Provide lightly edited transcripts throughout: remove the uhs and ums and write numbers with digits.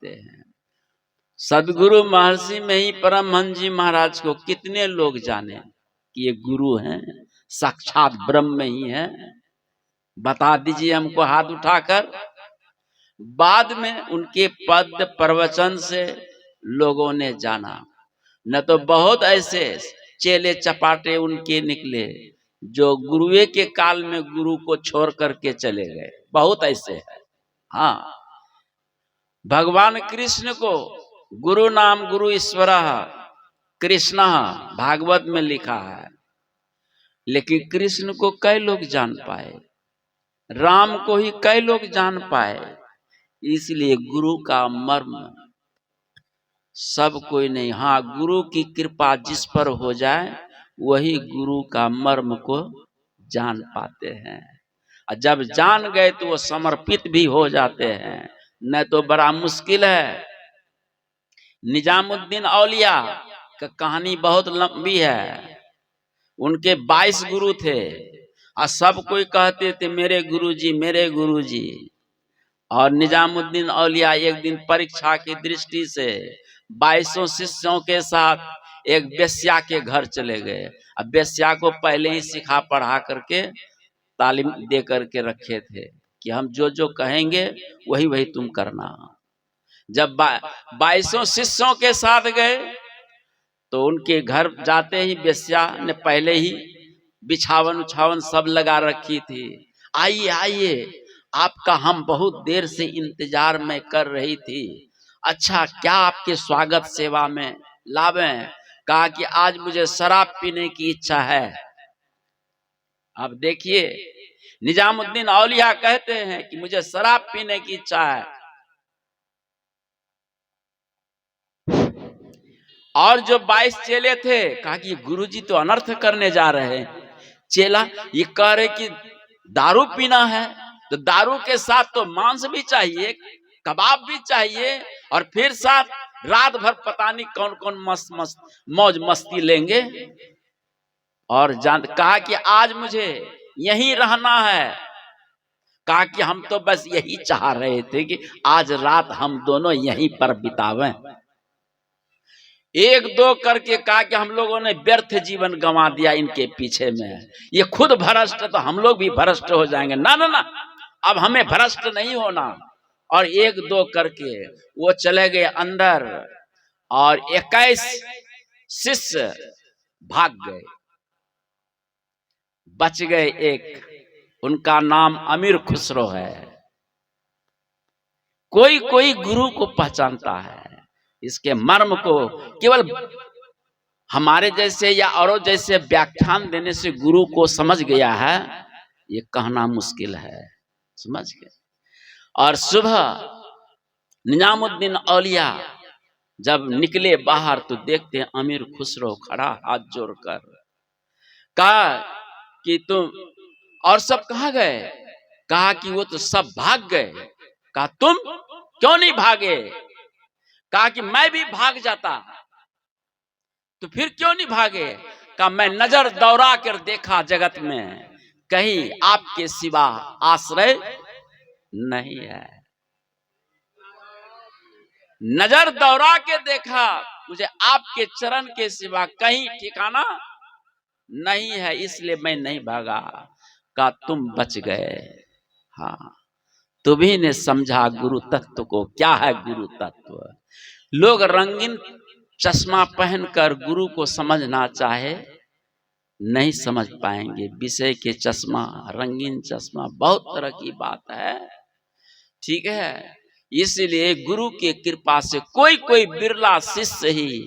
हैं। सदगुरु महर्षि में ही परमहंस जी महाराज को कितने लोग जाने कि ये गुरु हैं, साक्षात ब्रह्म ही है? बता दीजिए हमको हाथ उठाकर। बाद में उनके पद प्रवचन से लोगों ने जाना, न तो बहुत ऐसे चेले चपाटे उनके निकले जो गुरुए के काल में गुरु को छोड़ करके चले गए, बहुत ऐसे है। हाँ, भगवान कृष्ण को गुरु नाम गुरु ईश्वर कृष्ण भागवत में लिखा है, लेकिन कृष्ण को कई लोग जान पाए, राम को ही कई लोग जान पाए। इसलिए गुरु का मर्म सब कोई नहीं। हाँ, गुरु की कृपा जिस पर हो जाए वही गुरु का मर्म को जान पाते हैं, और जब जान गए तो वो समर्पित भी हो जाते हैं, न तो बड़ा मुश्किल है। निजामुद्दीन औलिया का कहानी बहुत लंबी है। उनके 22 गुरु थे और सब कोई कहते थे मेरे गुरुजी मेरे गुरुजी। और निजामुद्दीन औलिया एक दिन परीक्षा की दृष्टि से 22 शिष्यों के साथ एक बेस्या के घर चले गए। अब बेस्या को पहले ही सिखा पढ़ा करके तालीम दे करके रखे थे कि हम जो जो कहेंगे वही वही तुम करना। जब 22 शिष्यों के साथ गए तो उनके घर जाते ही बेस्या ने पहले ही बिछावन उछावन सब लगा रखी थी। आइए आइए, आपका हम बहुत देर से इंतजार में कर रही थी। अच्छा, क्या आपके स्वागत सेवा में लावें? कहा कि आज मुझे शराब पीने की इच्छा है। अब देखिए, निजामुद्दीन औलिया कहते हैं कि मुझे शराब पीने की इच्छा है। और जो 22 चेले थे कहा कि गुरुजी तो अनर्थ करने जा रहे हैं। चेला ये कह रहे कि दारू पीना है तो दारू के साथ तो मांस भी चाहिए, कबाब भी चाहिए, और फिर साथ रात भर पता नहीं कौन कौन मस्त मस्त मौज मस्ती लेंगे। और कहा कि आज मुझे यहीं रहना है। कहा कि हम तो बस यही चाह रहे थे कि आज रात हम दोनों यहीं पर बितावें। एक दो करके कहा कि हम लोगों ने व्यर्थ जीवन गंवा दिया इनके पीछे में, ये खुद भ्रष्ट तो हम लोग भी भ्रष्ट हो जाएंगे। ना ना ना, अब हमें भ्रष्ट नहीं होना। और एक दो करके वो चले गए अंदर और 21 शिष्य भाग गए, बच गए एक, उनका नाम अमीर खुसरो है। कोई कोई गुरु को पहचानता है, इसके मर्म को केवल हमारे जैसे या औरों जैसे व्याख्यान देने से गुरु को समझ गया है, ये कहना मुश्किल है। समझ गए। और सुबह निजामुद्दीन औलिया जब निकले बाहर तो देखते हैं अमीर खुसरो खड़ा हाथ जोड़कर। कहा कि तुम और सब कहाँ गए? कहा कि वो तो सब भाग गए। कहा तुम क्यों नहीं भागे? कहा कि मैं भी भाग जाता। तो फिर क्यों नहीं भागे? कहा मैं नजर दौड़ा कर देखा जगत में, कहीं आपके सिवा आश्रय नहीं है। नजर दौड़ा के देखा, मुझे आपके चरण के सिवा कहीं ठिकाना नहीं है, इसलिए मैं नहीं भागा। कहा तुम बच गए। हाँ, तुम्ही ने समझा गुरु तत्व को। क्या है गुरु तत्व? लोग रंगीन चश्मा पहनकर गुरु को समझना चाहे नहीं समझ पाएंगे। विषय के चश्मा, रंगीन चश्मा, बहुत तरह की बात है। ठीक है, इसलिए गुरु की कृपा से कोई कोई बिरला शिष्य ही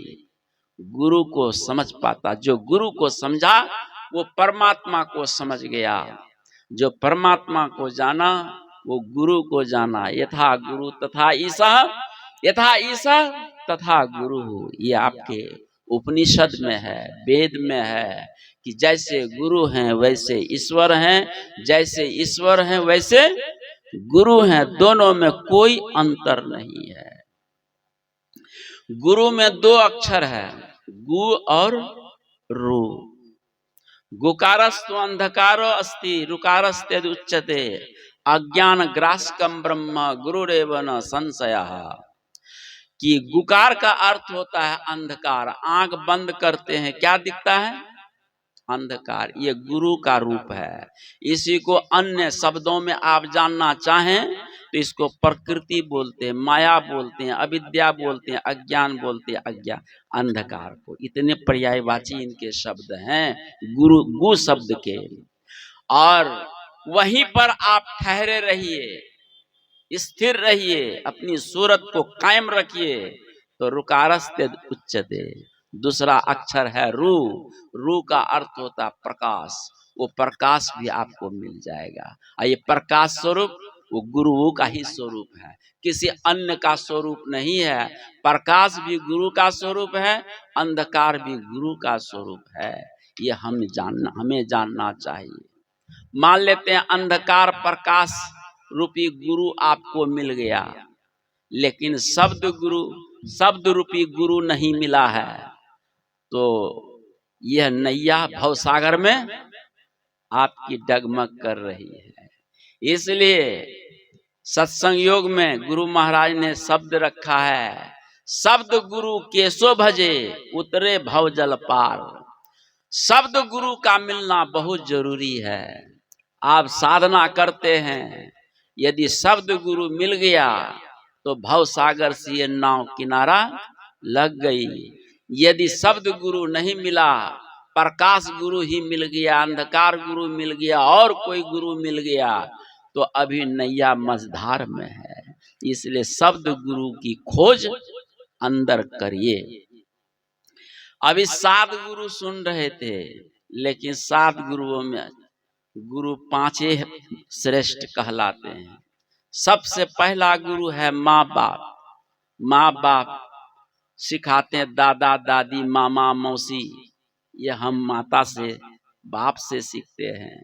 गुरु को समझ पाता। जो गुरु को समझा वो परमात्मा को समझ गया। जो परमात्मा को जाना वो गुरु को जाना। यथा गुरु तथा ईसा, यथा ईसा तथा गुरु। ये आपके उपनिषद में है, वेद में है कि जैसे गुरु हैं वैसे ईश्वर हैं, जैसे ईश्वर हैं वैसे गुरु हैं। दोनों में कोई अंतर नहीं है। गुरु में 2 अक्षर है, गु और रु। गुकारस्तु अंधकारो अस्ति रुकारस्तेद उच्यते अज्ञान ग्रासकम ब्रह्म गुरुरेव न संशयः। कि गुकार का अर्थ होता है अंधकार। आंख बंद करते हैं, क्या दिखता है? अंधकार। ये गुरु का रूप है। इसी को अन्य शब्दों में आप जानना चाहें तो इसको प्रकृति बोलते हैं, माया बोलते हैं, अविद्या बोलते हैं, अज्ञान बोलते हैं, अज्ञान, अंधकार को। इतने पर्यायवाची इनके शब्द हैं गुरु, गु शब्द के। और वहीं पर आप ठहरे रहिए, स्थिर रहिए, अपनी सूरत को कायम रखिए। तो रुकारस्ते उच्चते, दूसरा अक्षर है रू। रू का अर्थ होता है प्रकाश। वो प्रकाश भी आपको मिल जाएगा। और ये प्रकाश स्वरूप वो गुरु का ही स्वरूप है, किसी अन्य का स्वरूप नहीं है। प्रकाश भी गुरु का स्वरूप है, अंधकार भी गुरु का स्वरूप है। ये हमें जानना चाहिए। मान लेते हैं अंधकार प्रकाश रूपी गुरु आपको मिल गया, लेकिन शब्द रूपी गुरु नहीं मिला है, तो यह नैया भवसागर में आपकी डगमग कर रही है। इसलिए सत्संग योग में गुरु महाराज ने शब्द रखा है, शब्द गुरु केशो भजे उतरे भव जल पार। शब्द गुरु का मिलना बहुत जरूरी है। आप साधना करते हैं, यदि शब्द गुरु मिल गया तो भव सागर से ये नाव किनारा लग गई। यदि शब्द गुरु नहीं मिला, प्रकाश गुरु ही मिल गया, अंधकार गुरु मिल गया, और कोई गुरु मिल गया, तो अभी नैया मझधार में है। इसलिए शब्द गुरु की खोज अंदर करिए। अभी 7 गुरु सुन रहे थे, लेकिन 7 गुरुओं में गुरु 5 श्रेष्ठ कहलाते हैं। सबसे पहला गुरु है माँ बाप। माँ बाप सिखाते हैं, दादा दादी मामा मौसी, ये हम माता से बाप से सीखते हैं।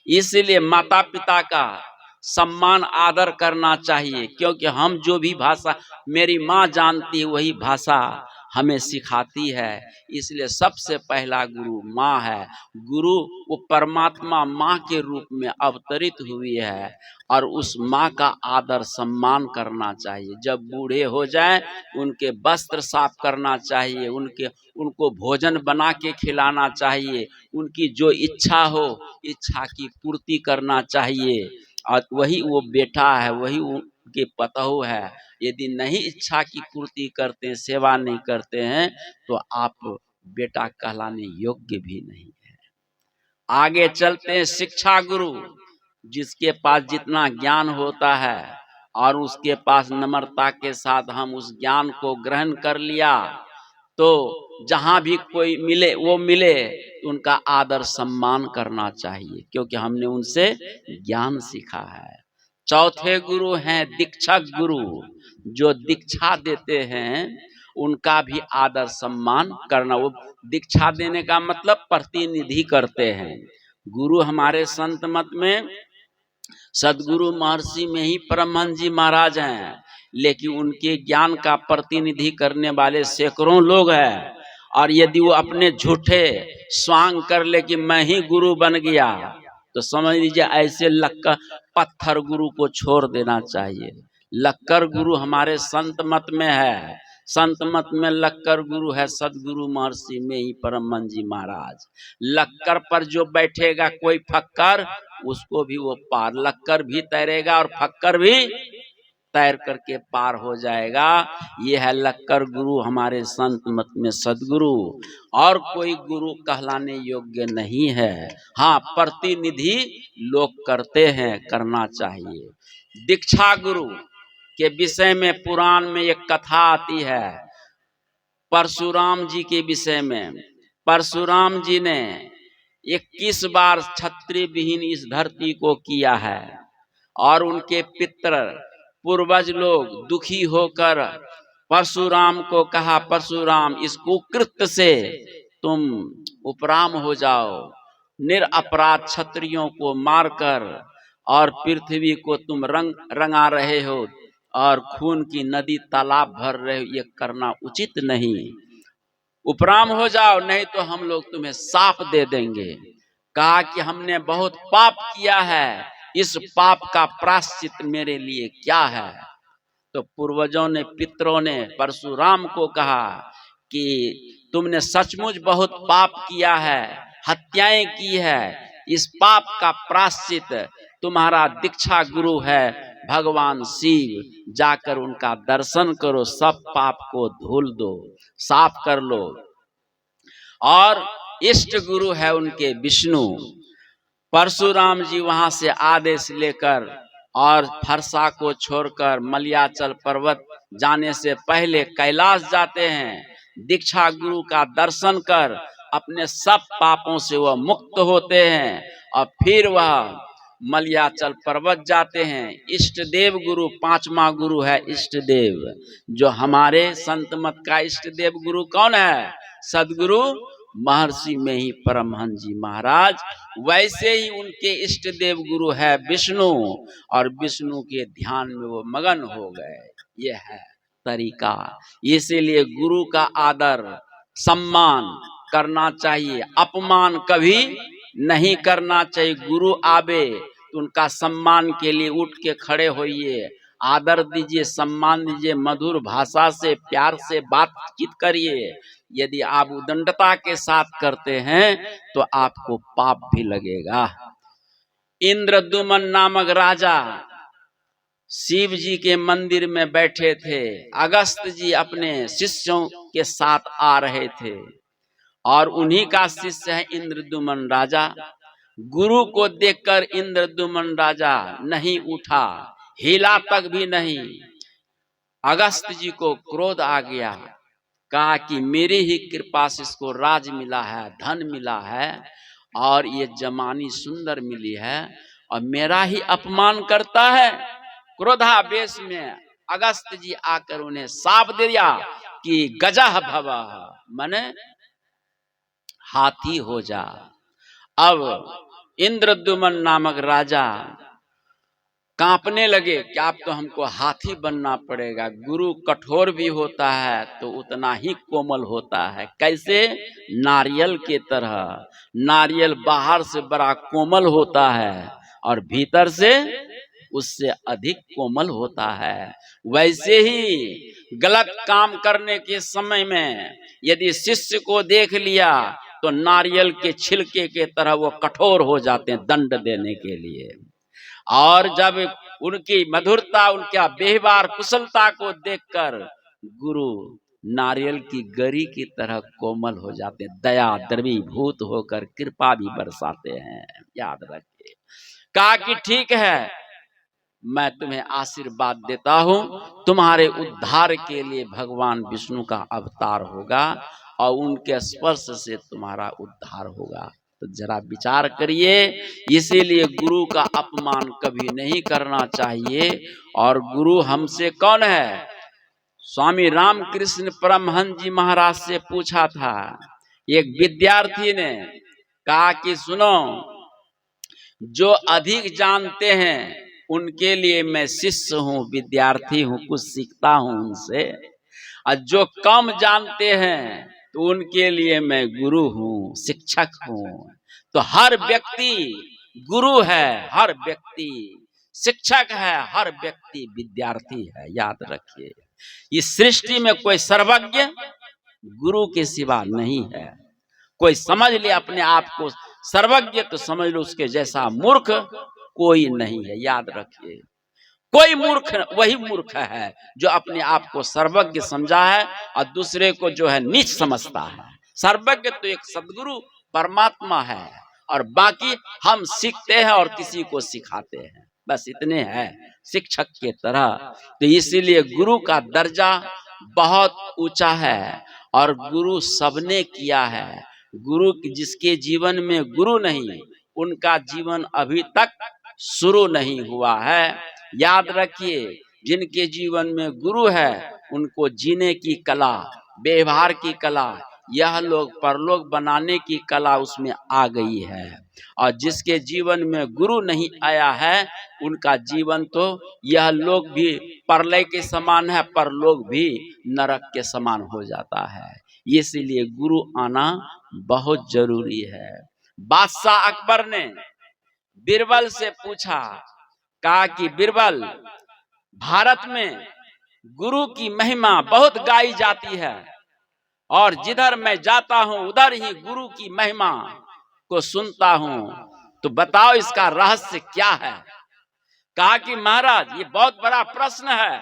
इसलिए माता पिता का सम्मान आदर करना चाहिए, क्योंकि हम जो भी भाषा मेरी माँ जानती है वही भाषा हमें सिखाती है। इसलिए सबसे पहला गुरु माँ है। गुरु वो परमात्मा माँ के रूप में अवतरित हुई है, और उस माँ का आदर सम्मान करना चाहिए। जब बूढ़े हो जाएं, उनके वस्त्र साफ करना चाहिए, उनको भोजन बना के खिलाना चाहिए, उनकी जो इच्छा हो इच्छा की पूर्ति करना चाहिए। और वही वो बेटा है, वही उनके पतहू है। यदि नहीं इच्छा की पूर्ति करते हैं, सेवा नहीं करते हैं, तो आप बेटा कहलाने योग्य भी नहीं है। आगे चलते हैं शिक्षा गुरु, जिसके पास जितना ज्ञान होता है और उसके पास नम्रता के साथ हम उस ज्ञान को ग्रहण कर लिया, तो जहां भी कोई मिले वो मिले तो उनका आदर सम्मान करना चाहिए, क्योंकि हमने उनसे ज्ञान सीखा है। चौथे गुरु हैं दीक्षक गुरु, जो दीक्षा देते हैं उनका भी आदर सम्मान करना। वो दीक्षा देने का मतलब प्रतिनिधि करते हैं। गुरु हमारे संत मत में सदगुरु महर्षि में ही परमहंस जी महाराज हैं, लेकिन उनके ज्ञान का प्रतिनिधि करने वाले सैकड़ों लोग हैं। और यदि वो अपने झूठे स्वांग कर ले कि मैं ही गुरु बन गया, तो समझ लीजिए ऐसे लक्कर पत्थर गुरु को छोड़ देना चाहिए। लक्कर गुरु हमारे संत मत में है। संत मत में लक्कर गुरु है सदगुरु महर्षि में ही परमहंस जी महाराज। लक्कर पर जो बैठेगा कोई फक्कर, उसको भी वो पार, लक्कर भी तैरेगा और फक्कर भी तैर करके पार हो जाएगा। ये है लक्कर गुरु हमारे संत मत में सदगुरु। और कोई गुरु कहलाने योग्य नहीं है। हाँ, प्रतिनिधि लोग करते हैं, करना चाहिए। दीक्षा गुरु के विषय में पुराण में एक कथा आती है, परशुराम जी के विषय में। परशुराम जी ने 21 बार क्षत्रिय विहीन इस धरती को किया है, और उनके पितर पूर्वज लोग दुखी होकर परशुराम को कहा, परशुराम इस कुकृत्य से तुम उपराम हो जाओ, निरपराध क्षत्रियों को मारकर और पृथ्वी को तुम रंगा रहे हो और खून की नदी तालाब भर रहे हो, ये करना उचित नहीं। उपराम हो जाओ, नहीं तो हम लोग तुम्हें साप दे देंगे। कहा कि हमने बहुत पाप किया है, इस पाप का प्रायश्चित मेरे लिए क्या है। तो पूर्वजों ने, पितरों ने परशुराम को कहा कि तुमने सचमुच बहुत पाप किया है, हत्याएं की है, इस पाप का प्रायश्चित तुम्हारा दीक्षा गुरु है भगवान शिव, जाकर उनका दर्शन करो, सब पाप को धुल दो, साफ कर लो। और इष्ट गुरु है उनके विष्णु। परशुराम जी वहां से आदेश लेकर और फरसा को छोड़कर मलयाचल पर्वत जाने से पहले कैलाश जाते हैं। दीक्षा गुरु का दर्शन कर अपने सब पापों से वह मुक्त होते हैं और फिर वह मलयाचल पर्वत जाते हैं। इष्ट देव गुरु पांचवा गुरु है इष्ट देव। जो हमारे संत मत का इष्ट देव गुरु कौन है? सदगुरु महर्षि में ही परमहंस जी महाराज। वैसे ही उनके इष्ट देव गुरु है विष्णु, और विष्णु के ध्यान में वो मगन हो गए। ये है तरीका। इसीलिए गुरु का आदर सम्मान करना चाहिए, अपमान कभी नहीं करना चाहिए। गुरु आवे तो उनका सम्मान के लिए उठ के खड़े होइए, आदर दीजिए, सम्मान दीजिए, मधुर भाषा से प्यार से बातचीत करिए। यदि आप उदंडता के साथ करते हैं तो आपको पाप भी लगेगा। इंद्रद्युम्न नामक राजा शिव जी के मंदिर में बैठे थे। अगस्त जी अपने शिष्यों के साथ आ रहे थे और उन्हीं का शिष्य है इंद्रद्युम्न राजा। गुरु को देखकर इंद्रद्युम्न राजा नहीं उठा, हिला तक भी नहीं। अगस्त जी को क्रोध आ गया, कहा कि मेरी ही कृपा से इसको राज मिला है, धन मिला है और ये जमानी सुंदर मिली है, और मेरा ही अपमान करता है। क्रोधावेश में अगस्त जी आकर उन्हें शाप दिया कि गजह भव, माने हाथी हो जा। अब इंद्रद्युम्न नामक राजा कांपने लगे कि अब तो हमको हाथी बनना पड़ेगा। गुरु कठोर भी होता है तो उतना ही कोमल होता है। कैसे? नारियल के तरह। नारियल बाहर से बड़ा कोमल होता है और भीतर से उससे अधिक कोमल होता है। वैसे ही गलत काम करने के समय में यदि शिष्य को देख लिया तो नारियल के छिलके के तरह वो कठोर हो जाते हैं दंड देने के लिए। और जब उनकी मधुरता, उनका व्यवहार कुशलता को देखकर गुरु नारियल की गरी की तरह कोमल हो जाते हैं, दया द्रवीभूत होकर कृपा भी बरसाते हैं। याद रखिए। कहा कि ठीक है, मैं तुम्हें आशीर्वाद देता हूं, तुम्हारे उद्धार के लिए भगवान विष्णु का अवतार होगा और उनके स्पर्श से तुम्हारा उद्धार होगा। तो जरा विचार करिए। इसीलिए गुरु का अपमान कभी नहीं करना चाहिए। और गुरु हमसे कौन है? स्वामी रामकृष्ण परमहंस जी महाराज से पूछा था एक विद्यार्थी ने, कहा कि सुनो, जो अधिक जानते हैं उनके लिए मैं शिष्य हूँ, विद्यार्थी हूँ, कुछ सीखता हूँ उनसे, और जो कम जानते हैं तो उनके लिए मैं गुरु हूँ, शिक्षक हूँ। तो हर व्यक्ति गुरु है, हर व्यक्ति शिक्षक है, हर व्यक्ति विद्यार्थी है। याद रखिए, इस सृष्टि में कोई सर्वज्ञ गुरु के सिवा नहीं है। कोई समझ ले अपने आप को सर्वज्ञ तो समझ लो उसके जैसा मूर्ख कोई नहीं है। याद रखिए, कोई मूर्ख वही मूर्ख है जो अपने आप को सर्वज्ञ समझा है और दूसरे को जो है नीच समझता है। सर्वज्ञ तो एक सदगुरु परमात्मा है और बाकी हम सीखते हैं और किसी को सिखाते हैं, बस इतने हैं, शिक्षक के तरह। तो इसीलिए गुरु का दर्जा बहुत ऊंचा है और गुरु सबने किया है। गुरु जिसके जीवन में गुरु नहीं, उनका जीवन अभी तक शुरू नहीं हुआ है। याद रखिए, जिनके जीवन में गुरु है उनको जीने की कला, व्यवहार की कला, यह लोग परलोक बनाने की कला उसमें आ गई है। और जिसके जीवन में गुरु नहीं आया है उनका जीवन तो यह लोग भी परलय के समान है, परलोक भी नरक के समान हो जाता है। इसीलिए गुरु आना बहुत जरूरी है। बादशाह अकबर ने बीरबल से पूछा, कहा कि बीरबल, भारत में गुरु की महिमा बहुत गाई जाती है और जिधर मैं जाता हूं उधर ही गुरु की महिमा को सुनता हूं। तो बताओ इसका रहस्य क्या है? कहा कि महाराज ये बहुत बड़ा प्रश्न है,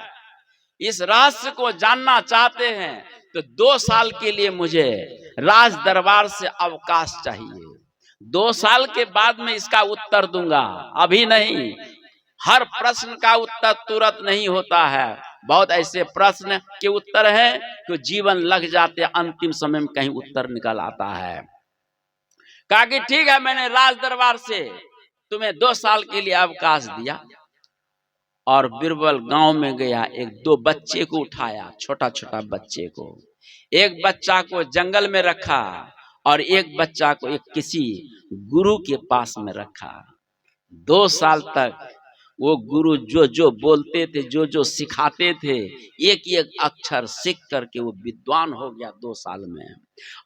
इस रहस्य को जानना चाहते हैं तो 2 साल के लिए मुझे राज दरबार से अवकाश चाहिए। 2 साल के बाद मैं इसका उत्तर दूंगा, अभी नहीं। हर प्रश्न का उत्तर तुरंत नहीं होता है। बहुत ऐसे प्रश्न के उत्तर हैं तो जीवन लग जाते, अंतिम समय में कहीं उत्तर निकल आता है। कहा कि ठीक है, मैंने राज दरबार से तुम्हें 2 साल के लिए अवकाश दिया। और बीरबल गांव में गया, 1-2 बच्चे को उठाया, छोटा छोटा बच्चे को। एक बच्चा को जंगल में रखा और एक बच्चा को एक किसी गुरु के पास में रखा। 2 साल तक वो गुरु जो जो बोलते थे, जो जो सिखाते थे, एक एक अक्षर सीख करके वो विद्वान हो गया 2 साल में।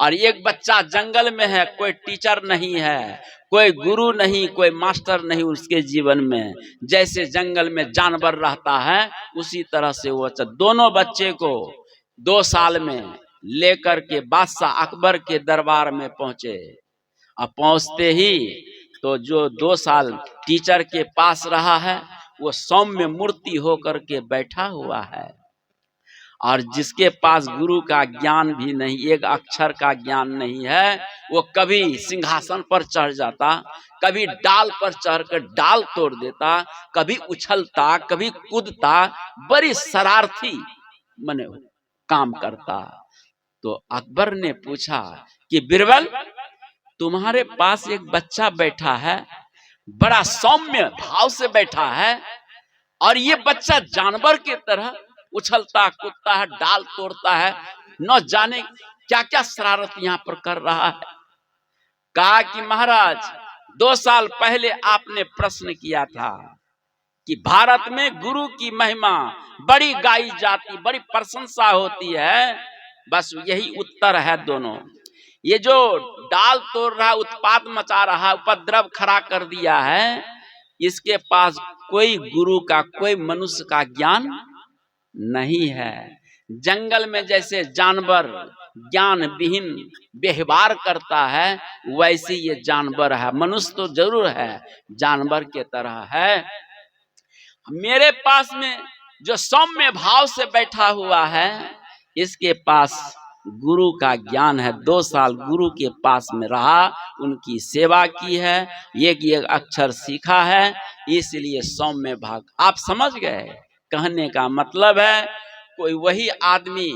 और एक बच्चा जंगल में है, कोई टीचर नहीं है, कोई गुरु नहीं, कोई मास्टर नहीं उसके जीवन में। जैसे जंगल में जानवर रहता है उसी तरह से वो दोनों बच्चे को 2 साल में लेकर के बादशाह अकबर के दरबार में पहुंचे। अब पहुंचते ही तो जो 2 साल टीचर के पास रहा है वो सौम्य मूर्ति होकर के बैठा हुआ है। और जिसके पास गुरु का ज्ञान भी नहीं, एक अक्षर का ज्ञान नहीं है, वो कभी सिंहासन पर चढ़ जाता, कभी डाल पर चढ़कर डाल तोड़ देता, कभी उछलता, कभी कूदता, बड़ी शरारती मने काम करता। तो अकबर ने पूछा कि बीरबल, तुम्हारे पास एक बच्चा बैठा है, बड़ा सौम्य भाव से बैठा है, और ये बच्चा जानवर की तरह उछलता कूदता है, डाल तोड़ता है, न जाने क्या क्या शरारत यहाँ पर कर रहा है। कहा कि महाराज 2 साल पहले आपने प्रश्न किया था कि भारत में गुरु की महिमा बड़ी गाई जाती, बड़ी प्रशंसा होती है, बस यही उत्तर है दोनों। ये जो डाल तोड़ रहा, उत्पात मचा रहा, उपद्रव खड़ा कर दिया है, इसके पास कोई गुरु का, कोई मनुष्य का ज्ञान नहीं है। जंगल में जैसे जानवर ज्ञान विहीन व्यवहार करता है, वैसे ये जानवर है। मनुष्य तो जरूर है, जानवर के तरह है। मेरे पास में जो सौम्य भाव से बैठा हुआ है, इसके पास गुरु का ज्ञान है। 2 साल गुरु के पास में रहा, उनकी सेवा की है, एक अक्षर सीखा है, इसलिए सौम्य भाग। आप समझ गए? कहने का मतलब है कोई वही आदमी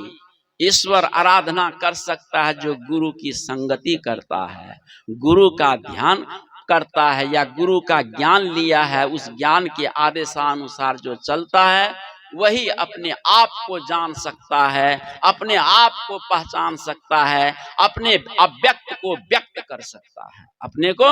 ईश्वर आराधना कर सकता है जो गुरु की संगति करता है, गुरु का ध्यान करता है, या गुरु का ज्ञान लिया है, उस ज्ञान के आदेशानुसार जो चलता है, वही अपने आप को जान सकता है, अपने आप को पहचान सकता है, अपने अव्यक्त को व्यक्त कर सकता है। अपने को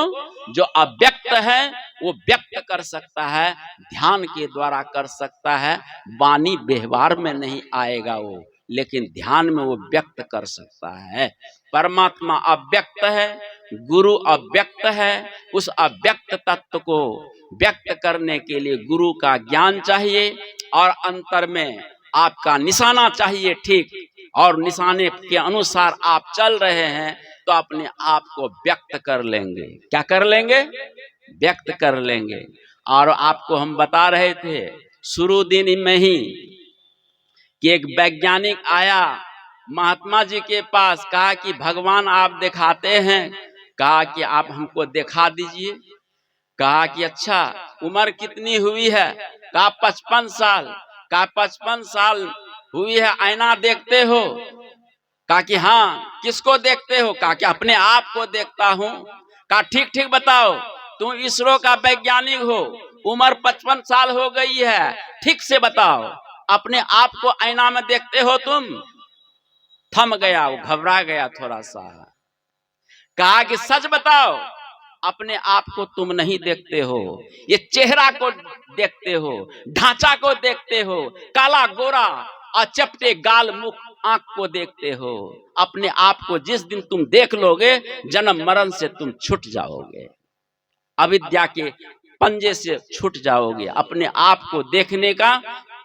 जो अव्यक्त है वो व्यक्त कर सकता है, ध्यान के द्वारा कर सकता है। वाणी व्यवहार में नहीं आएगा वो, लेकिन ध्यान में वो व्यक्त कर सकता है। परमात्मा अव्यक्त है, गुरु अव्यक्त है। उस अव्यक्त तत्व को व्यक्त करने के लिए गुरु का ज्ञान चाहिए, और अंतर में आपका निशाना चाहिए ठीक, और निशाने के अनुसार आप चल रहे हैं तो अपने आप को व्यक्त कर लेंगे। क्या कर लेंगे? व्यक्त कर लेंगे। और आपको हम बता रहे थे शुरू दिन में ही कि एक वैज्ञानिक आया महात्मा जी के पास, कहा कि भगवान आप दिखाते हैं, कहा कि आप हमको दिखा दीजिए। कहा कि अच्छा उम्र कितनी हुई है? कहा 55 साल। कहा 55 साल हुई है, आईना देखते हो? कहा कि हाँ। किसको देखते हो? कहा कि अपने आप को देखता हूँ। कहा ठीक ठीक बताओ, तुम इसरो का वैज्ञानिक हो, उम्र 55 साल हो गई है, ठीक से बताओ, अपने आप को आईना में देखते हो तुम? थम गया, वो घबरा गया थोड़ा सा। कहा कि सच बताओ, अपने आप को तुम नहीं देखते हो, ये चेहरा को देखते हो, ढांचा को देखते हो, काला गोरा और चपटे गाल मुख आंख को देखते हो। अपने आप को जिस दिन तुम देख लोगे, जन्म मरण से तुम छूट जाओगे, अविद्या के पंजे से छूट जाओगे। अपने आप को देखने का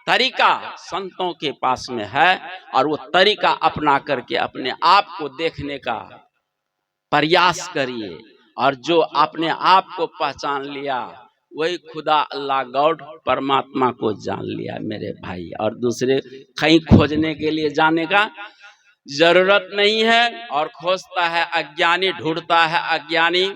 तरीका संतों के पास में है और वो तरीका अपना करके अपने आप को देखने का प्रयास करिए। और जो अपने आप को पहचान लिया वही खुदा अल्लाह गॉड परमात्मा को जान लिया मेरे भाई। और दूसरे कहीं खोजने के लिए जाने का जरूरत नहीं है। और खोजता है अज्ञानी, ढूंढता है अज्ञानी,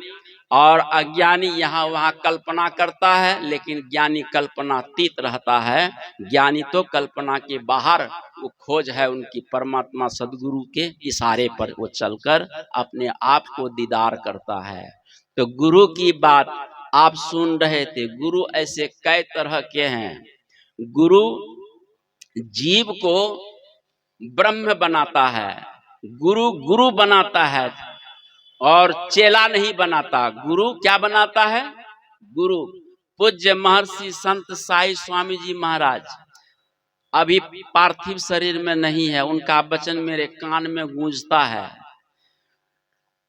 और अज्ञानी यहाँ वहाँ कल्पना करता है, लेकिन ज्ञानी कल्पनातीत रहता है। ज्ञानी तो कल्पना के बाहर, वो खोज है उनकी परमात्मा सदगुरु के इशारे पर वो चलकर अपने आप को दीदार करता है। तो गुरु की बात आप सुन रहे थे। गुरु ऐसे कई तरह के हैं। गुरु जीव को ब्रह्म बनाता है, गुरु गुरु बनाता है और चेला नहीं बनाता। गुरु क्या बनाता है? गुरु। पूज्य महर्षि संत साई स्वामी जी महाराज अभी पार्थिव शरीर में नहीं है, उनका वचन मेरे कान में गूंजता है।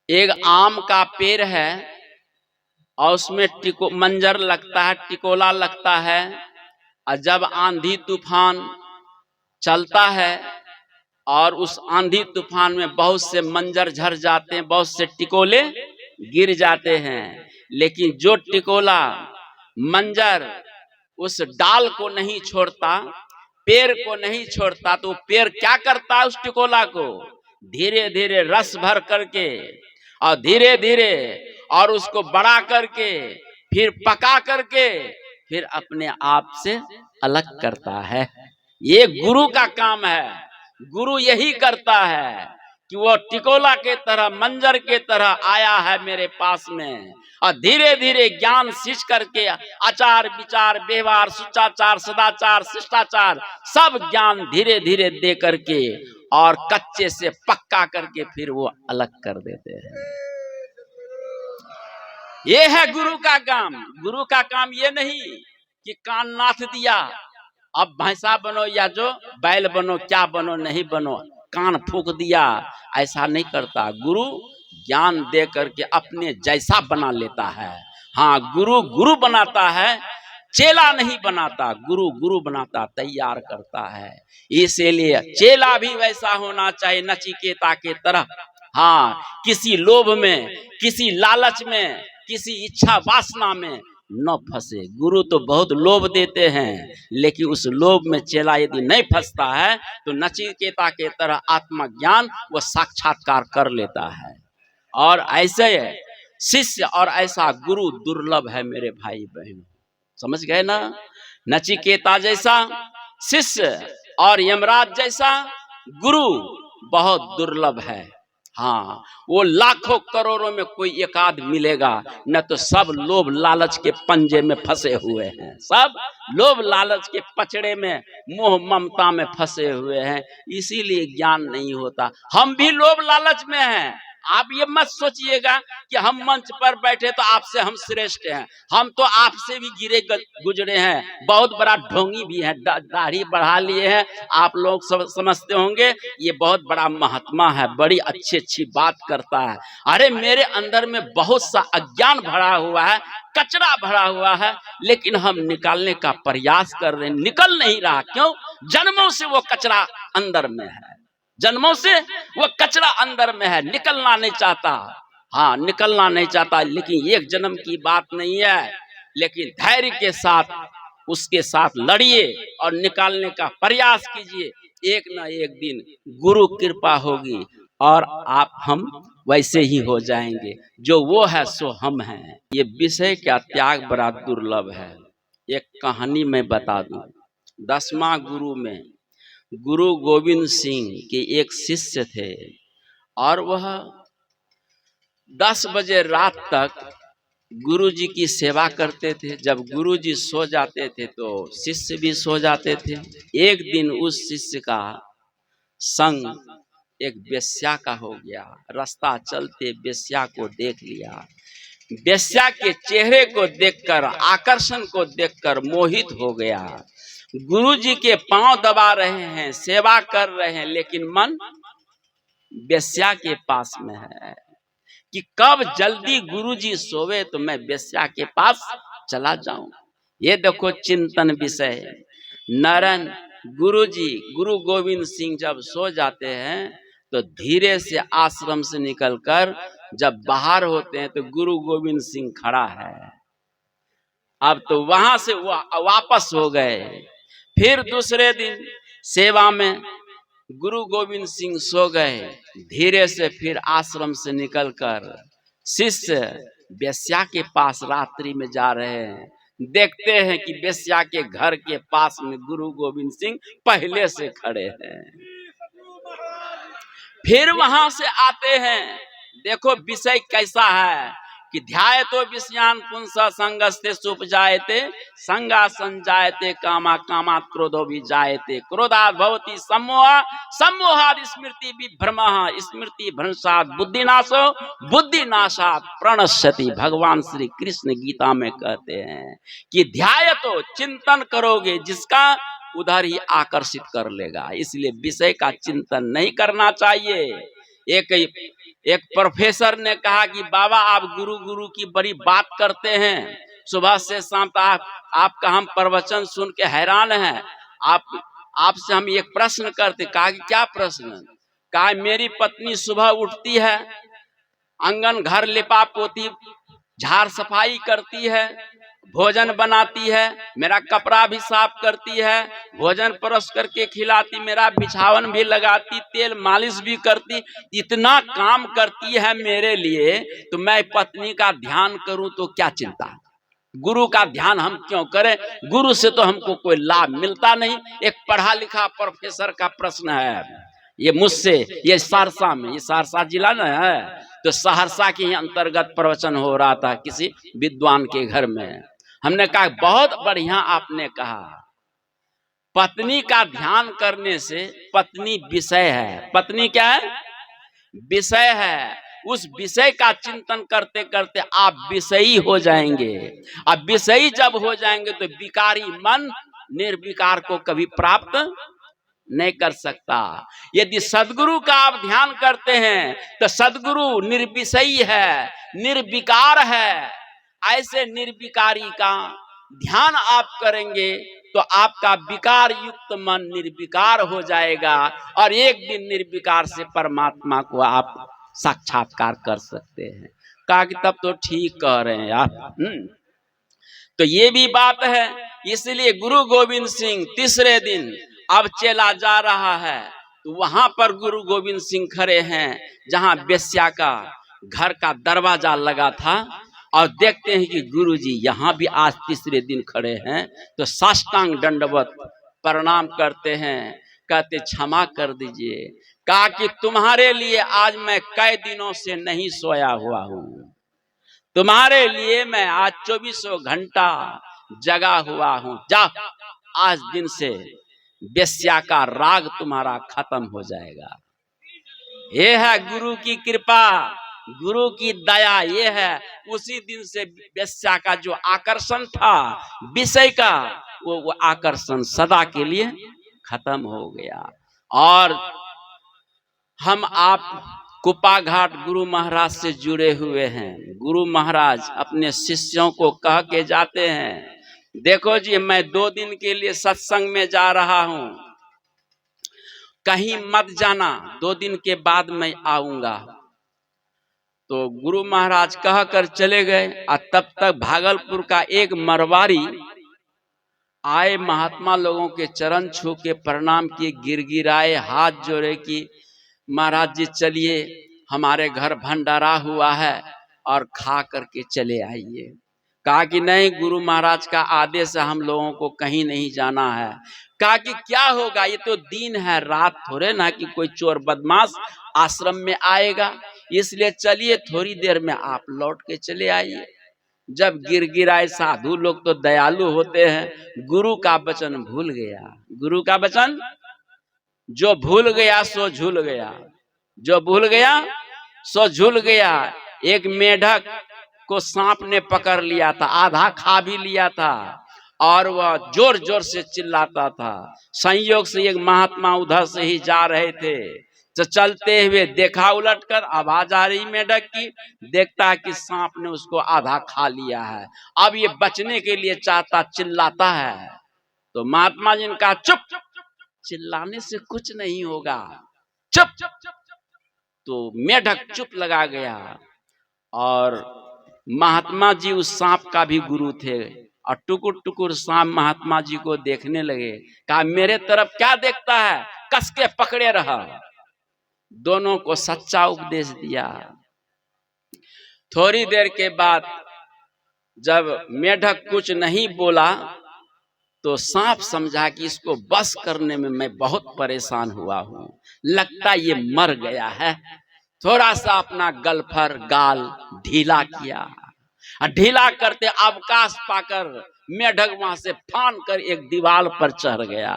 एक आम का पेड़ है और उसमें मंजर लगता है, टिकोला लगता है, और जब आंधी तूफान चलता है और उस आंधी तूफान में बहुत से मंजर झड़ जाते हैं, बहुत से टिकोले गिर जाते हैं, लेकिन जो टिकोला मंजर उस डाल को नहीं छोड़ता, पेड़ को नहीं छोड़ता, तो पेड़ क्या करता है? उस टिकोला को धीरे धीरे रस भर करके और धीरे धीरे और उसको बड़ा करके फिर पका करके फिर अपने आप से अलग करता है। ये गुरु का काम है। गुरु यही करता है कि वो टिकोला के तरह, मंजर के तरह आया है मेरे पास में, और धीरे धीरे ज्ञान सींच करके आचार विचार व्यवहार सुचाचार सदाचार शिष्टाचार सब ज्ञान धीरे धीरे दे करके और कच्चे से पक्का करके फिर वो अलग कर देते हैं। ये है गुरु का काम। गुरु का काम ये नहीं कि कान नाथ दिया, अब भैंसा बनो या जो बैल बनो, क्या बनो नहीं बनो, कान फूंक दिया, ऐसा नहीं करता। गुरु ज्ञान दे करके अपने जैसा बना लेता है। हाँ, गुरु गुरु बनाता है, चेला नहीं बनाता। गुरु गुरु बनाता, तैयार करता है। इसीलिए चेला भी वैसा होना चाहिए, नचिकेता के तरह। हाँ, किसी लोभ में, किसी लालच में, किसी इच्छा वासना में न फंसे। गुरु तो बहुत लोभ देते हैं, लेकिन उस लोभ में चेला यदि नहीं फंसता है तो नचिकेता के तरह आत्मज्ञान वो साक्षात्कार कर लेता है। और ऐसे शिष्य और ऐसा गुरु दुर्लभ है मेरे भाई बहन, समझ गए ना? नचिकेता जैसा शिष्य और यमराज जैसा गुरु बहुत दुर्लभ है। हाँ, वो लाखों करोड़ों में कोई एक आध मिलेगा, न तो सब लोभ लालच के पंजे में फंसे हुए हैं। सब लोभ लालच के पचड़े में, मोह ममता में फंसे हुए हैं, इसीलिए ज्ञान नहीं होता। हम भी लोभ लालच में हैं। आप ये मत सोचिएगा कि हम मंच पर बैठे तो आपसे हम श्रेष्ठ हैं। हम तो आपसे भी गिरे गुजरे हैं, बहुत बड़ा ढोंगी भी है, दाढ़ी बढ़ा लिए हैं। आप लोग सब समझते होंगे ये बहुत बड़ा महात्मा है, बड़ी अच्छी अच्छी बात करता है। अरे मेरे अंदर में बहुत सा अज्ञान भरा हुआ है, कचरा भरा हुआ है, लेकिन हम निकालने का प्रयास कर रहे हैं, निकल नहीं रहा। क्यों? जन्मों से वो कचरा अंदर में है, जन्मों से वो कचरा अंदर में है, निकलना नहीं चाहता। हाँ, निकलना नहीं चाहता, लेकिन एक जन्म की बात नहीं है। लेकिन धैर्य के साथ उसके साथ लड़िए और निकालने का प्रयास कीजिए। एक ना एक दिन गुरु कृपा होगी और हम वैसे ही हो जाएंगे। जो वो है सो हम हैं। ये विषय का त्याग बड़ा दुर्लभ है। एक कहानी मैं बता दूं। 10वां गुरु में गुरु गोविंद सिंह के एक शिष्य थे और वह 10 बजे रात तक गुरु जी की सेवा करते थे। जब गुरु जी सो जाते थे तो शिष्य भी सो जाते थे। एक दिन उस शिष्य का संग एक वेश्या का हो गया। रास्ता चलते वेश्या को देख लिया। वेश्या के चेहरे को देखकर, आकर्षण को देखकर मोहित हो गया। गुरु जी के पांव दबा रहे हैं, सेवा कर रहे हैं, लेकिन मन वेश्या के पास में है कि कब जल्दी गुरु जी सोवे तो मैं वेश्या के पास चला जाऊं। ये देखो चिंतन विषय। नरन गुरुजी गुरु गोविंद सिंह जब सो जाते हैं तो धीरे से आश्रम से निकलकर जब बाहर होते हैं तो गुरु गोविंद सिंह खड़ा है। अब तो वहां से वापस हो गए। फिर दूसरे दिन सेवा में गुरु गोविंद सिंह सो गए। धीरे से फिर आश्रम से निकलकर शिष्य वेश्या के पास रात्रि में जा रहे हैं। देखते हैं कि वेश्या के घर के पास में गुरु गोविंद सिंह पहले से खड़े हैं। फिर वहां से आते हैं। देखो विषय कैसा है कि ध्यायतो विषयान पुंस संगस्ते सुपजायते संगा संजायते कामा कामात् क्रोधो भी जायते क्रोधात् भवति सम्मोह सम्मोहात् स्मृति विभ्रमः स्मृति भ्रंशात् बुद्धिनाशो बुद्धिनाशात् प्रणश्यति। भगवान श्री कृष्ण गीता में कहते हैं कि ध्यायतो चिंतन करोगे जिसका उधर ही आकर्षित कर लेगा। इसलिए विषय का चिंतन नहीं करना चाहिए। एक प्रोफेसर ने कहा कि बाबा आप गुरु गुरु की बड़ी बात करते हैं, सुबह से शाम तक आपका हम प्रवचन सुन के हैरान हैं। आपसे हम एक प्रश्न करते। कहा कि क्या प्रश्न? कहा मेरी पत्नी सुबह उठती है, आंगन घर लिपा पोती झाड़ सफाई करती है, भोजन बनाती है, मेरा कपड़ा भी साफ करती है, भोजन परोस करके खिलाती, मेरा बिछावन भी लगाती, तेल मालिश भी करती, इतना काम करती है मेरे लिए, तो मैं पत्नी का ध्यान करूं तो क्या चिंता? गुरु का ध्यान हम क्यों करें? गुरु से तो हमको कोई लाभ मिलता नहीं। एक पढ़ा लिखा प्रोफेसर का प्रश्न है ये मुझसे। ये सहरसा में, ये सहरसा जिला न है, तो सहरसा के ही अंतर्गत प्रवचन हो रहा था किसी विद्वान के घर में। हमने कहा बहुत बढ़िया आपने कहा, पत्नी का ध्यान करने से पत्नी विषय है। पत्नी क्या है? विषय है। उस विषय का चिंतन करते करते आप विषयी हो जाएंगे। अब विषयी जब हो जाएंगे तो विकारी मन निर्विकार को कभी प्राप्त नहीं कर सकता। यदि सदगुरु का आप ध्यान करते हैं तो सदगुरु निर्विषयी है, निर्विकार है। ऐसे निर्विकारी का ध्यान आप करेंगे तो आपका विकार युक्त मन निर्विकार हो जाएगा और एक दिन निर्विकार से परमात्मा को आप साक्षात्कार कर सकते हैं। कहा कि तब तो ठीक कह रहे हैं आप। तो ये भी बात है। इसलिए गुरु गोविंद सिंह तीसरे दिन अब चला जा रहा है तो वहां पर गुरु गोविंद सिंह खड़े हैं जहां वेश्या का घर का दरवाजा लगा था और देखते हैं कि गुरुजी यहाँ भी आज तीसरे दिन खड़े हैं। तो साष्टांग दंडवत प्रणाम करते हैं, कहते क्षमा कर दीजिए। कहा कि तुम्हारे लिए आज मैं कई दिनों से नहीं सोया हुआ हूँ, तुम्हारे लिए मैं आज 24 घंटा जगा हुआ हूँ। जा आज दिन से वेश्या का राग तुम्हारा खत्म हो जाएगा। ये है गुरु की कृपा, गुरु की दया। ये है उसी दिन से वेश्या का जो आकर्षण था विषय का, वो आकर्षण सदा के लिए खत्म हो गया। और हम आप कुपा घाट गुरु महाराज से जुड़े हुए हैं। गुरु महाराज अपने शिष्यों को कह के जाते हैं, देखो जी मैं 2 दिन के लिए सत्संग में जा रहा हूं, कहीं मत जाना, 2 दिन के बाद मैं आऊंगा। तो गुरु महाराज कह कर चले गए। और तब तक भागलपुर का एक मरवारी आए, महात्मा लोगों के चरण छू के प्रणाम किए, गिड़गिड़ाए, हाथ जोड़े कि महाराज जी चलिए हमारे घर भंडारा हुआ है और खा करके चले आइए। कहा कि नहीं, गुरु महाराज का आदेश है, हम लोगों को कहीं नहीं जाना है। कहा कि क्या होगा, ये तो दिन है, रात थोड़े ना कि कोई चोर बदमाश आश्रम में आएगा, इसलिए चलिए थोड़ी देर में आप लौट के चले आइए। जब गिड़गिड़ाए, साधु लोग तो दयालु होते हैं, गुरु का वचन भूल गया। गुरु का वचन जो भूल गया सो झूल गया, जो भूल गया सो झूल गया। एक मेढक को सांप ने पकड़ लिया था, आधा खा भी लिया था और वह जोर जोर से चिल्लाता था। संयोग से एक महात्मा उधर से ही जा रहे थे, तो चलते हुए देखा, उलटकर आवाज आ रही मेढक की, देखता है कि सांप ने उसको आधा खा लिया है। अब ये बचने के लिए चाहता, चिल्लाता है, तो महात्मा जी ने कहा चुप, चिल्लाने से कुछ नहीं होगा, चुप। तो मेढक चुप लगा गया और महात्मा जी उस सांप का भी गुरु थे और टुकुर टुकुर सांप महात्मा जी को देखने लगे। कहा मेरे तरफ क्या देखता है, कस के पकड़े रहा। दोनों को सच्चा उपदेश दिया। थोड़ी देर के बाद जब मेढक कुछ नहीं बोला तो सांप समझा कि इसको बस करने में मैं बहुत परेशान हुआ हूं, लगता ये मर गया है। थोड़ा सा अपना गलफर गाल ढीला किया, ढीला करते अवकाश पाकर मेढक वहां से फान कर एक दीवार पर चढ़ गया।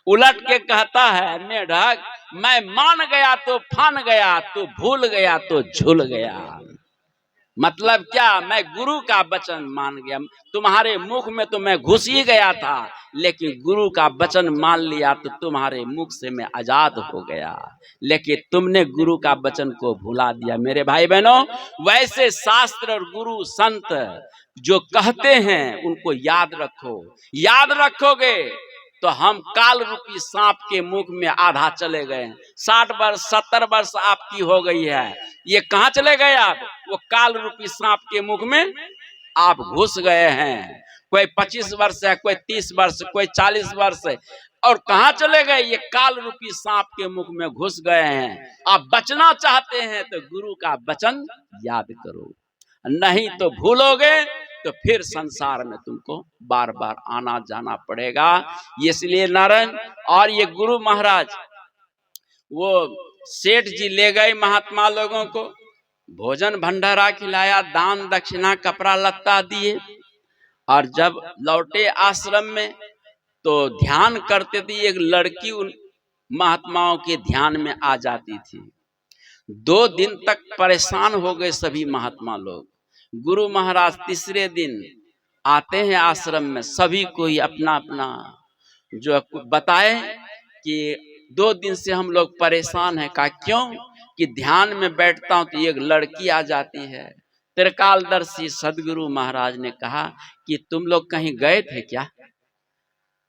उलट के कहता है मेढक, मैं मान गया तो फान गया, तो भूल गया तो झूल गया। मतलब क्या, मैं गुरु का वचन मान गया। तुम्हारे मुख में तो मैं घुस ही गया था, लेकिन गुरु का वचन मान लिया तो तुम्हारे मुख से मैं आजाद हो गया, लेकिन तुमने गुरु का वचन को भुला दिया। मेरे भाई बहनों, वैसे शास्त्र और गुरु संत जो कहते हैं उनको याद रखो। याद रखोगे तो हम काल रूपी सांप के मुख में आधा चले गए। 60 वर्ष 70 वर्ष आपकी हो गई है, ये कहाँ चले गए आप? वो काल रूपी सांप के मुख में आप घुस गए हैं। कोई 25 वर्ष है, कोई 30 वर्ष, कोई 40 वर्ष है, और कहाँ चले गए? ये काल रूपी सांप के मुख में घुस गए हैं। आप बचना चाहते हैं तो गुरु का वचन याद करो, नहीं तो भूलोगे तो फिर संसार में तुमको बार बार आना जाना पड़ेगा। इसलिए नारायण और ये गुरु महाराज, वो सेठ जी ले गए महात्मा लोगों को, भोजन भंडारा खिलाया, दान दक्षिणा कपड़ा लत्ता दिए, और जब लौटे आश्रम में तो ध्यान करते थे। एक लड़की उन महात्माओं के ध्यान में आ जाती थी। 2 दिन तक परेशान हो गए सभी महात्मा लोग। गुरु महाराज तीसरे दिन आते हैं आश्रम में, सभी को ही अपना अपना जो बताए कि 2 दिन से हम लोग परेशान हैं। कहा क्यों? कि ध्यान में बैठता हूं तो एक लड़की आ जाती है। त्रिकालदर्शी सदगुरु महाराज ने कहा कि तुम लोग कहीं गए थे क्या?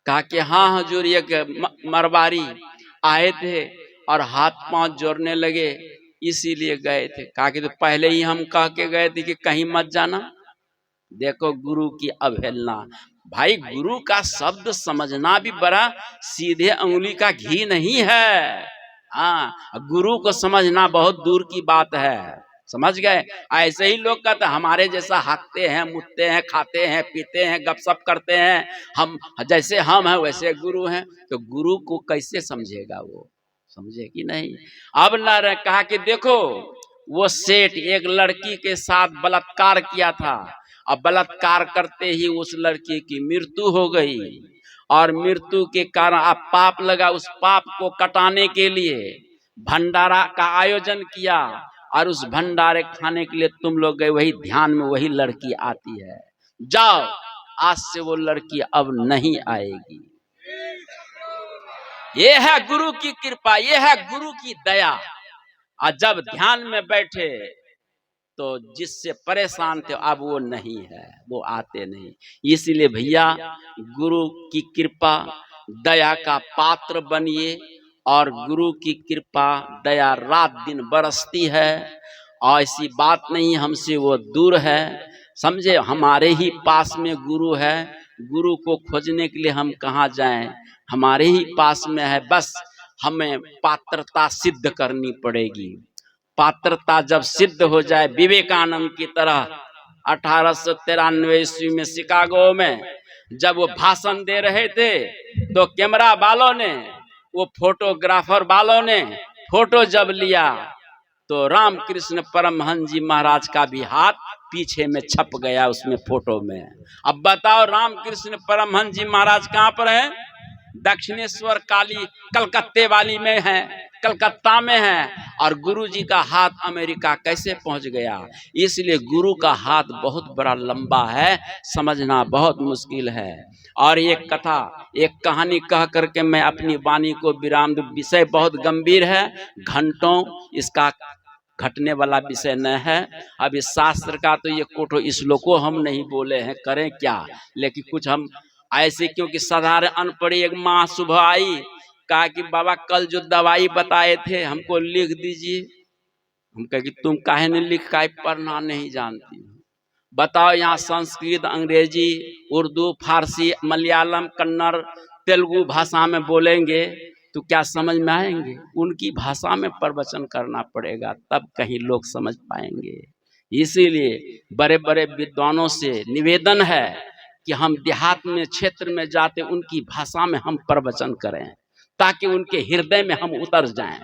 कहा कि हाँ हजूर, एक मरवारी आए थे और हाथ पांव जोड़ने लगे, इसीलिए गए थे। कहा कि तो पहले ही हम कह के गए थे कि कहीं मत जाना। देखो गुरु की अवहेलना। भाई गुरु का शब्द समझना भी बड़ा सीधे अंगुली का घी नहीं है। हाँ, गुरु को समझना बहुत दूर की बात है। समझ गए? ऐसे ही लोग कहते हमारे जैसा हकते हैं, मुतते हैं, खाते हैं, पीते हैं, गपशप करते हैं, हम जैसे हम हैं वैसे गुरु हैं। तो गुरु को कैसे समझेगा वो? समझे कि नहीं? अब न कहा कि देखो वो सेठ एक लड़की के साथ बलात्कार किया था, और बलात्कार करते ही उस लड़की की मृत्यु हो गई, और मृत्यु के कारण अब पाप लगा। उस पाप को कटाने के लिए भंडारा का आयोजन किया, और उस भंडारे खाने के लिए तुम लोग गए। वही ध्यान में वही लड़की आती है। जाओ, आज से वो लड़की अब नहीं आएगी। ये है गुरु की कृपा, ये है गुरु की दया। और जब ध्यान में बैठे तो जिससे परेशान थे अब वो नहीं है, वो आते नहीं। इसीलिए भैया गुरु की कृपा दया का पात्र बनिए, और गुरु की कृपा दया रात दिन बरसती है। और ऐसी बात नहीं हमसे वो दूर है, समझे? हमारे ही पास में गुरु है। गुरु को खोजने के लिए हम कहाँ जाएं? हमारे ही पास में है। बस हमें पात्रता सिद्ध करनी पड़ेगी। पात्रता जब सिद्ध हो जाए, विवेकानंद की तरह 1893 ईस्वी में शिकागो में जब वो भाषण दे रहे थे तो कैमरा वालों ने, वो फोटोग्राफर वालों ने फोटो जब लिया तो रामकृष्ण परमहंस जी महाराज का भी हाथ पीछे में छप गया उसमें फोटो में। अब बताओ रामकृष्ण परमहंस जी महाराज कहाँ पर है? दक्षिणेश्वर काली कलकत्ते वाली में है, कलकत्ता में है, और गुरु जी का हाथ अमेरिका कैसे पहुंच गया? इसलिए गुरु का हाथ बहुत बड़ा लंबा है, समझना बहुत मुश्किल है। और एक कथा, एक कहानी कह करके मैं अपनी वाणी को विराम दूं। विषय बहुत गंभीर है, घंटों इसका घटने वाला विषय न है। अब इस शास्त्र का तो ये कोठो श्लोको हम नहीं बोले हैं, करें क्या? लेकिन कुछ हम ऐसे क्योंकि साधारण अनपढ़ी एक माँ सुबह आई, कहा कि बाबा कल जो दवाई बताए थे हमको लिख दीजिए। हम कहे कि तुम काहे नहीं लिख का पढ़ना नहीं जानती हो, बताओ यहाँ संस्कृत, अंग्रेजी, उर्दू, फारसी, मलयालम, कन्नड़, तेलुगु भाषा में बोलेंगे तो क्या समझ में आएंगे? उनकी भाषा में प्रवचन करना पड़ेगा, तब कहीं लोग समझ पाएंगे। इसीलिए बड़े बड़े विद्वानों से निवेदन है कि हम देहात में, क्षेत्र में जाते उनकी भाषा में हम प्रवचन करें, ताकि उनके हृदय में हम उतर जाएं।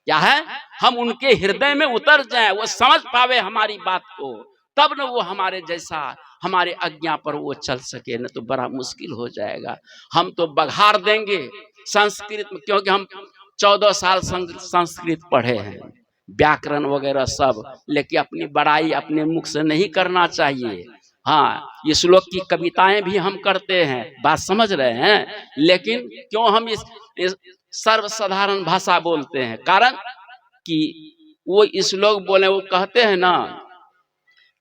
क्या है? हम उनके हृदय में उतर जाएं, वो समझ पावे हमारी बात को, तब न वो हमारे जैसा, हमारे आज्ञा पर वो चल सके, न तो बड़ा मुश्किल हो जाएगा। हम तो बघार देंगे संस्कृत में, क्योंकि हम 14 साल संस्कृत पढ़े हैं, व्याकरण वगैरह सब, लेकिन अपनी बड़ाई अपने मुख से नहीं करना चाहिए। हाँ, ये श्लोक की कविताएं भी हम करते हैं, बात समझ रहे हैं, लेकिन क्यों हम इस सर्वसाधारण भाषा बोलते हैं? कारण कि वो इस लोग बोले, वो कहते हैं ना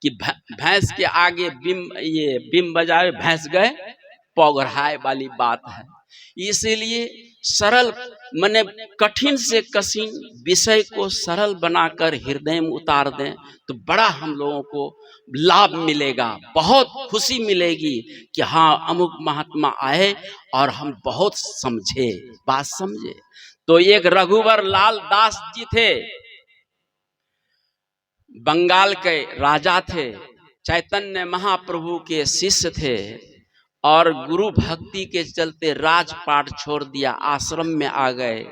कि भैंस के आगे बिम बजाए भैंस गए पौगढ़ाए वाली बात है। इसीलिए सरल माने कठिन से कठिन विषय को सरल बनाकर हृदय में उतार दें तो बड़ा हम लोगों को लाभ मिलेगा, बहुत खुशी मिलेगी कि हाँ अमुक महात्मा आए और हम बहुत समझे, बात समझे। तो एक रघुवर लाल दास जी थे, बंगाल के राजा थे, चैतन्य महाप्रभु के शिष्य थे, और गुरु भक्ति के चलते राजपाट छोड़ दिया, आश्रम में आ गए।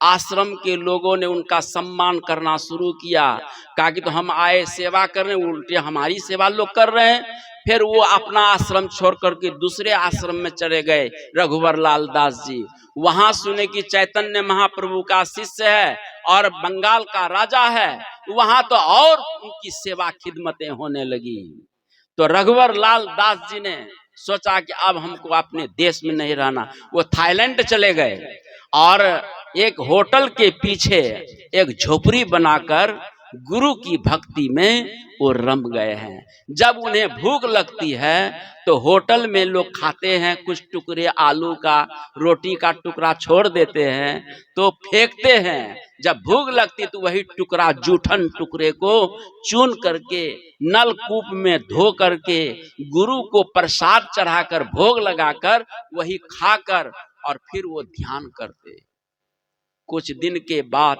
आश्रम के लोगों ने उनका सम्मान करना शुरू किया, कहा कि तो हम आए सेवा करने, उल्टे हमारी सेवा लोग कर रहे हैं। फिर वो अपना आश्रम छोड़ करके दूसरे आश्रम में चले गए रघुवर लाल दास जी। वहां सुने कि चैतन्य महाप्रभु का शिष्य है और बंगाल का राजा है, वहां तो और उनकी सेवा खिदमतें होने लगी। तो रघुवर लाल दास जी ने सोचा कि अब हमको अपने देश में नहीं रहना, वो थाईलैंड चले गए और एक होटल के पीछे एक झोपड़ी बनाकर गुरु की भक्ति में वो रम गए हैं। जब उन्हें भूख लगती है तो होटल में लोग खाते हैं, कुछ टुकड़े आलू का, रोटी का टुकड़ा छोड़ देते हैं तो फेंकते हैं। जब भूख लगती तो वही टुकड़ा, जूठन टुकड़े को चुन करके नलकूप में धो करके गुरु को प्रसाद चढ़ाकर भोग लगाकर वही खाकर और फिर वो ध्यान करते। कुछ दिन के बाद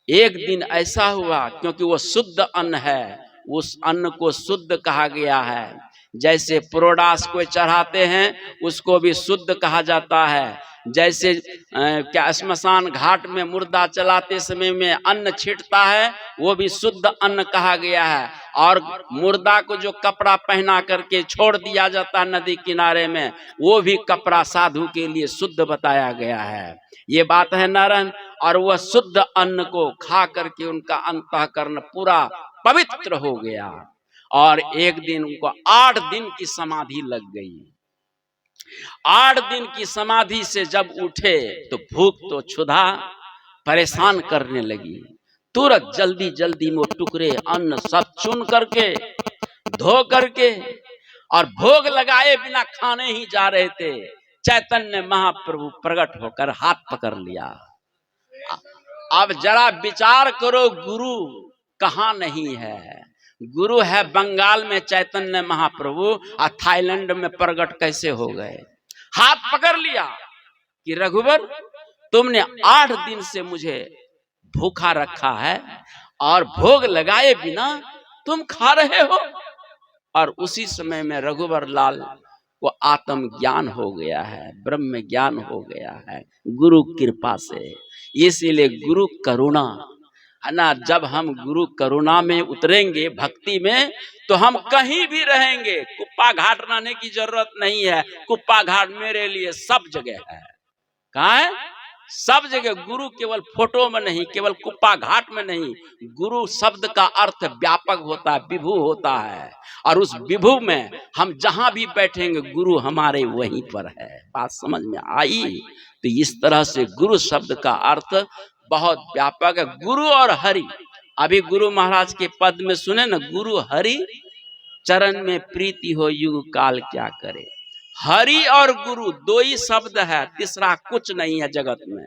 एक दिन ऐसा हुआ, क्योंकि वो शुद्ध अन्न है, उस अन्न को शुद्ध कहा गया है। जैसे प्रोडास को चढ़ाते हैं उसको भी शुद्ध कहा जाता है। जैसे क्या स्मशान घाट में मुर्दा चलाते समय में अन्न छिटता है, वो भी शुद्ध अन्न कहा गया है। और मुर्दा को जो कपड़ा पहना करके छोड़ दिया जाता है नदी किनारे में, वो भी कपड़ा साधु के लिए शुद्ध बताया गया है। ये बात है नारायण। और वह शुद्ध अन्न को खा करके उनका अंतःकरण पूरा पवित्र हो गया। और एक दिन उनको 8 दिन की समाधि लग गई। 8 दिन की समाधि से जब उठे तो भूख तो क्षुधा परेशान करने लगी। तुरंत जल्दी जल्दी में टुकड़े अन्न सब चुन करके धो करके और भोग लगाए बिना खाने ही जा रहे थे। चैतन्य महाप्रभु प्रकट होकर हाथ पकड़ लिया। अब जरा विचार करो, गुरु कहाँ नहीं है? गुरु है बंगाल में चैतन्य महाप्रभु, और थाईलैंड में प्रकट कैसे हो गए? हाथ पकड़ लिया कि रघुवर तुमने 8 दिन से मुझे भूखा रखा है और भोग लगाए बिना तुम खा रहे हो। और उसी समय में रघुवर लाल को आत्म ज्ञान हो गया है, ब्रह्म ज्ञान हो गया है गुरु कृपा से। इसीलिए गुरु करुणा है ना, जब हम गुरु करुणा में उतरेंगे भक्ति में तो हम कहीं भी रहेंगे। कुप्पा घाट रहने की जरूरत नहीं है, कुप्पा घाट मेरे लिए सब जगह है। कहाँ है? सब जगह। गुरु केवल फोटो में नहीं, केवल कुप्पा घाट में नहीं। गुरु शब्द का अर्थ व्यापक होता है, विभु होता है। और उस विभु में हम जहां भी बैठेंगे गुरु हमारे वहीं पर है। बात समझ में आई? तो इस तरह से गुरु शब्द का अर्थ बहुत व्यापक है। गुरु और हरि, अभी गुरु महाराज के पद में सुने न, गुरु हरि चरण में प्रीति हो युग काल क्या करे। हरि और गुरु दो ही शब्द है, तीसरा कुछ नहीं है जगत में।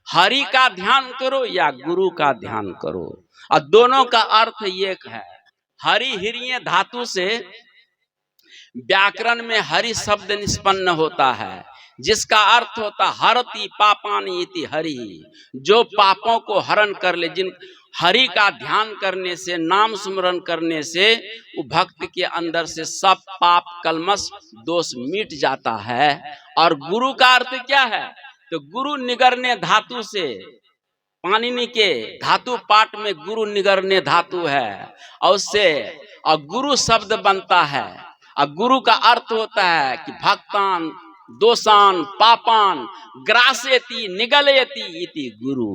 हरि का ध्यान करो या गुरु का ध्यान करो, और दोनों का अर्थ एक है। हरि हिरिये धातु से व्याकरण में हरि शब्द निष्पन्न होता है, जिसका अर्थ होता हरति पापानि इति हरि, जो पापों को हरण कर ले। जिन हरि का ध्यान करने से, नाम स्मरण करने से वो भक्त के अंदर से सब पाप कलमश दोष मिट जाता है। और गुरु का अर्थ क्या है? तो गुरु निगरने धातु से, पाणिनि के धातु पाठ में गुरु निगरने धातु है, और उससे और गुरु शब्द बनता है। और गुरु का अर्थ होता है कि भक्तान दोषान पापान ग्रासेति निगलयति इति गुरु,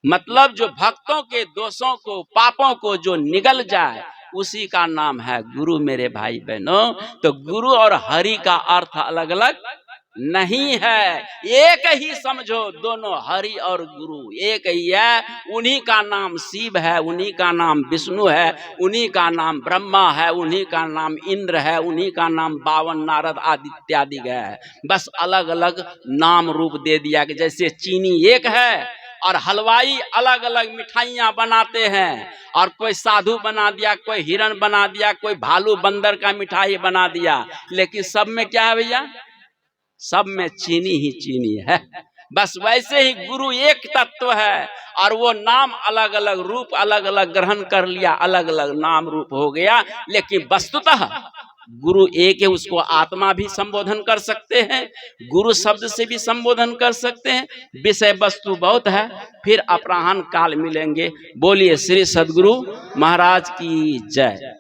मतलब जो भक्तों के दोषों को, पापों को जो निगल जाए, उसी का नाम है गुरु। मेरे भाई बहनों, तो गुरु और हरि का अर्थ अलग अलग नहीं है, एक ही समझो। दोनों हरि और गुरु एक ही है। उन्हीं का नाम शिव है, उन्हीं का नाम विष्णु है, उन्हीं का नाम ब्रह्मा है, उन्हीं का नाम इंद्र है, उन्हीं का नाम बावन नारद आदि इत्यादि है। बस अलग अलग नाम रूप दे दिया कि जैसे चीनी एक है और हलवाई अलग अलग मिठाइयाँ बनाते हैं, और कोई साधु बना दिया, कोई हिरण बना दिया, कोई भालू बंदर का मिठाई बना दिया, लेकिन सब में क्या है भैया? सब में चीनी ही चीनी है। बस वैसे ही गुरु एक तत्व है, और वो नाम अलग अलग रूप अलग अलग ग्रहण कर लिया, अलग अलग नाम रूप हो गया, लेकिन वस्तुतः गुरु एक है। उसको आत्मा भी संबोधन कर सकते हैं, गुरु शब्द से भी संबोधन कर सकते हैं। विषय वस्तु बहुत है, फिर अपराह्न काल मिलेंगे। बोलिए श्री सद्गुरु महाराज की जय।